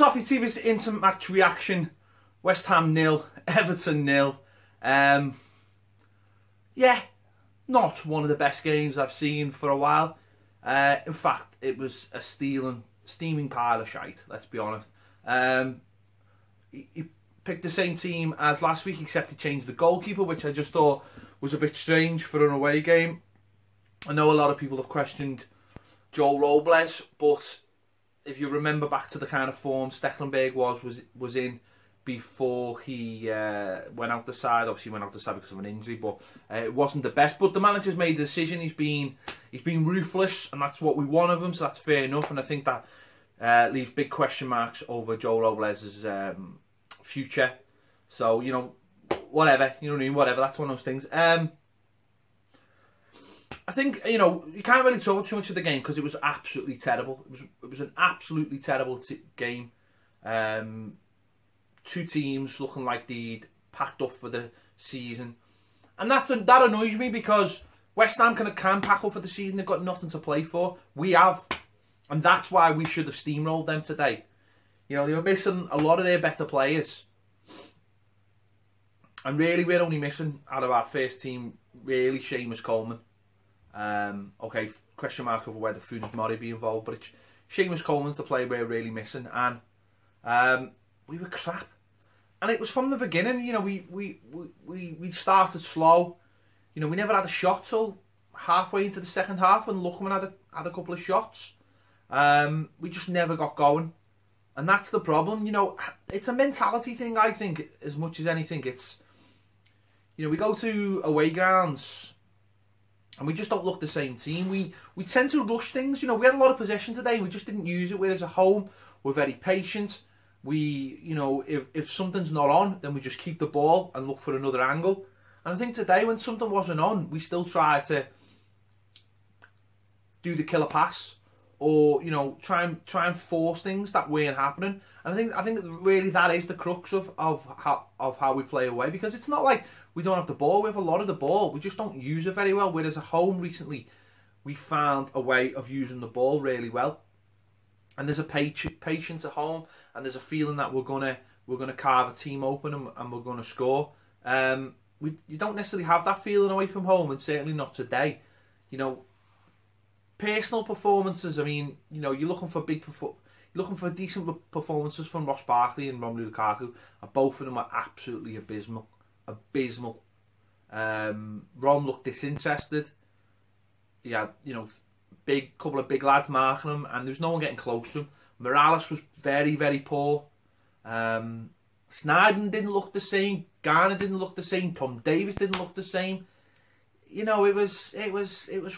Toffee TV's instant match reaction. West Ham 0, Everton 0. Yeah, not one of the best games I've seen for a while. In fact, it was a steaming pile of shite, let's be honest. He picked the same team as last week, except he changed the goalkeeper, which I just thought was a bit strange for an away game. I know a lot of people have questioned Joe Robles, but if you remember back to the kind of form Stecklenberg was in before he went out the side. Obviously he went out the side because of an injury, but it wasn't the best. But the manager's made a decision. He's been ruthless, and that's what we want of him, so that's fair enough. And I think that leaves big question marks over Joe Robles' future. So, you know, whatever, you know what I mean, whatever, that's one of those things. I think, you know, you can't really talk too much of the game because it was absolutely terrible. It was an absolutely terrible game. Two teams looking like they'd packed up for the season, and that annoys me because West Ham can pack up for the season. They've got nothing to play for. We have, and that's why we should have steamrolled them today. You know, they were missing a lot of their better players, and really we're only missing out of our first team really Seamus Coleman. Okay, question mark over whether Funes Mori be involved, but it's Seamus Coleman's the player we're really missing, and we were crap. And it was from the beginning. You know, we started slow. You know, we never had a shot till halfway into the second half when Lookman had a couple of shots. We just never got going, and that's the problem. You know, it's a mentality thing, I think, as much as anything. It's, you know, we go to away grounds and we just don't look the same team. We tend to rush things. You know, we had a lot of possession today and we just didn't use it. Whereas at home, we're very patient. We, you know, if something's not on, then we just keep the ball and look for another angle. And I think today, when something wasn't on, we still tried to do the killer pass, or, you know, try and force things that weren't happening. And I think really that is the crux of how we play away, because it's not like we don't have the ball. We have a lot of the ball. We just don't use it very well. Whereas at home recently, we found a way of using the ball really well. And there's a patience at home, and there's a feeling that we're gonna carve a team open and we're gonna score. You don't necessarily have that feeling away from home, and certainly not today. You know, personal performances. I mean, you know, you're looking for decent performances from Ross Barkley and Romelu Lukaku, and both of them are absolutely abysmal. Abysmal. Rom looked disinterested. He had, you know, couple of big lads marking him, and there was no one getting close to him. Morales was very, very poor. Sneijden didn't look the same. Garner didn't look the same. Tom Davies didn't look the same. You know, it was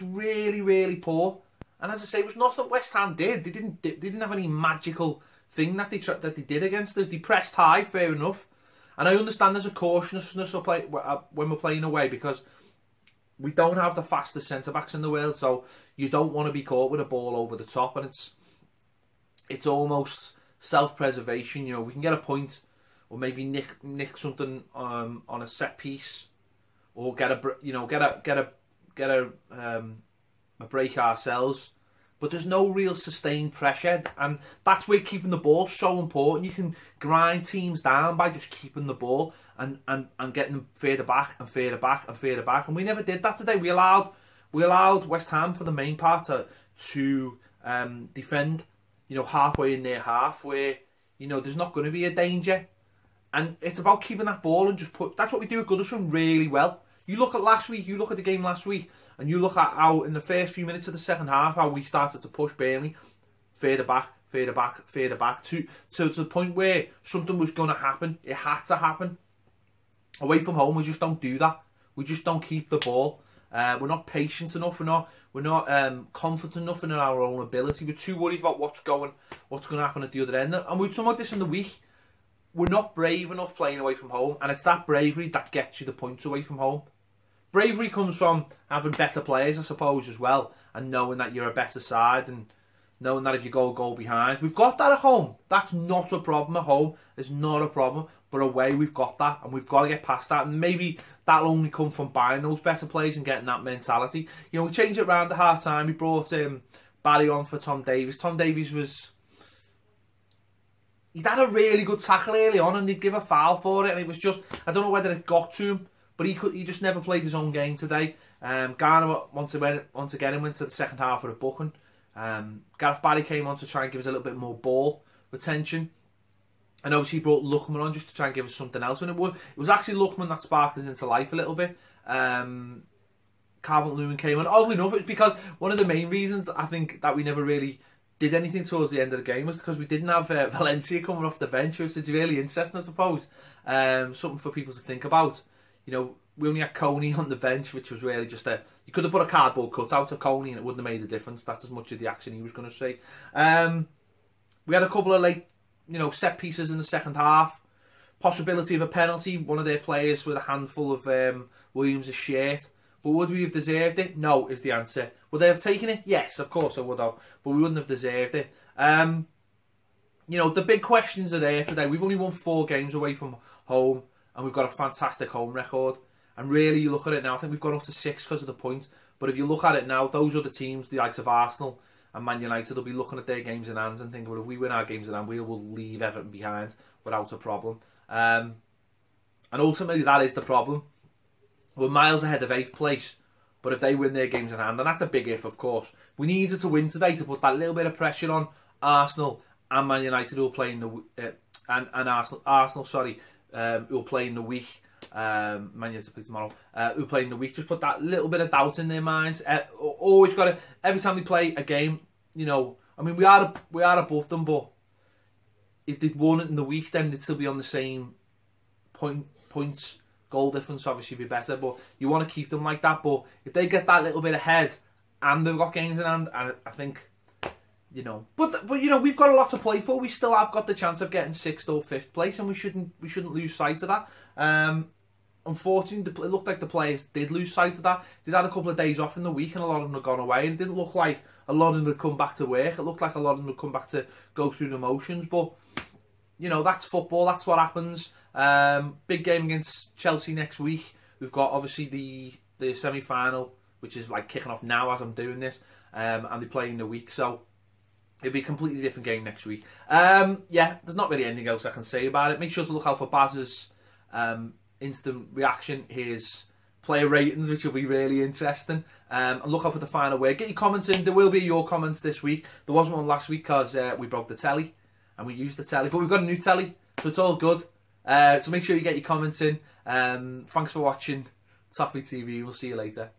really, really poor. And as I say, it was nothing West Ham did. They didn't have any magical thing that they did against us. They pressed high, fair enough. And I understand there's a cautiousness when we're playing away, because we don't have the fastest centre-backs in the world, so you don't want to be caught with a ball over the top, and it's almost self-preservation. You know, we can get a point, or maybe nick something on a set piece, or get a break ourselves. But there's no real sustained pressure, and that's where keeping the ball so important. You can grind teams down by just keeping the ball and getting them further back and further back and further back. And we never did that today. We allowed West Ham for the main part to defend, you know, halfway in their half, where, you know, there's not going to be a danger. And it's about keeping that ball and that's what we do at Goodison really well. You look at last week, you look at the game last week, and you look at how in the first few minutes of the second half, how we started to push Burnley further back, further back, further back, to the point where something was going to happen. It had to happen. Away from home, we just don't do that. We just don't keep the ball. We're not patient enough. We're not confident enough in our own ability. We're too worried about what's going to happen at the other end. And we were talking about this in the week. We're not brave enough playing away from home, and it's that bravery that gets you the points away from home. Bravery comes from having better players, I suppose, as well, and knowing that you're a better side, and knowing that if you go a goal behind, we've got that at home. That's not a problem at home. It's not a problem. But away, we've got that, and we've got to get past that. And maybe that'll only come from buying those better players and getting that mentality. You know, we changed it around at half time. We brought Barry on for Tom Davies. Tom Davies was he'd had a really good tackle early on and they'd give a foul for it, and it was just, I don't know whether it got to him, but he just never played his own game today. Garner once again went to the second half with a booking. Gareth Barry came on to try and give us a little bit more ball retention, and obviously he brought Luckman on just to try and give us something else, and it was actually Luckman that sparked us into life a little bit. Calvert-Lewin came on. Oddly enough, it's because one of the main reasons I think that we never really did anything towards the end of the game was because we didn't have Valencia coming off the bench, which is really interesting, I suppose. Something for people to think about. You know, we only had Coney on the bench, which was really just you could have put a cardboard cutout of Coney and it wouldn't have made a difference. That's as much of the action he was going to see. We had a couple of late, set pieces in the second half. Possibility of a penalty. One of their players with a handful of Williams' shirt. But would we have deserved it? No, is the answer. Would they have taken it? Yes, of course I would have. But we wouldn't have deserved it. The big questions are there today. We've only won 4 games away from home, and we've got a fantastic home record. And really, you look at it now, I think we've gone up to 6 because of the point. But if you look at it now, those other teams, the likes of Arsenal and Man United, will be looking at their games in hand and thinking, well, if we win our games in hand, we will leave Everton behind without a problem. And ultimately, that is the problem. We're miles ahead of 8th place, but if they win their games in hand, and that's a big if, of course. We needed to win today to put that little bit of pressure on Arsenal and Man United, who are playing and Arsenal, who are playing the week. Man United play tomorrow. Who are playing the week? Just put that little bit of doubt in their minds. Always got to, every time they play a game, we are above them, but if they'd won it in the week, then they'd still be on the same points. Goal difference obviously be better, but you want to keep them like that. But if they get that little bit ahead and they've got games in hand, and I think, but we've got a lot to play for. We still have got the chance of getting 6th or 5th place, and we shouldn't lose sight of that. Unfortunately, it looked like the players did lose sight of that. They'd had a couple of days off in the week, and a lot of them had gone away, and it didn't look like a lot of them had come back to work. It looked like a lot of them had come back to go through the motions, but that's football. That's what happens. Big game against Chelsea next week. We've got obviously the semi-final, which is like kicking off now as I'm doing this, and they play in the week, so it'll be a completely different game next week. There's not really anything else I can say about it. Make sure to look out for Baz's instant reaction, his player ratings, which will be really interesting, and look out for the final word. Get your comments in. There will be your comments this week. There wasn't one last week because we broke the telly and we used the telly, but we've got a new telly, so it's all good. So make sure you get your comments in. Thanks for watching Toffee TV. We'll see you later.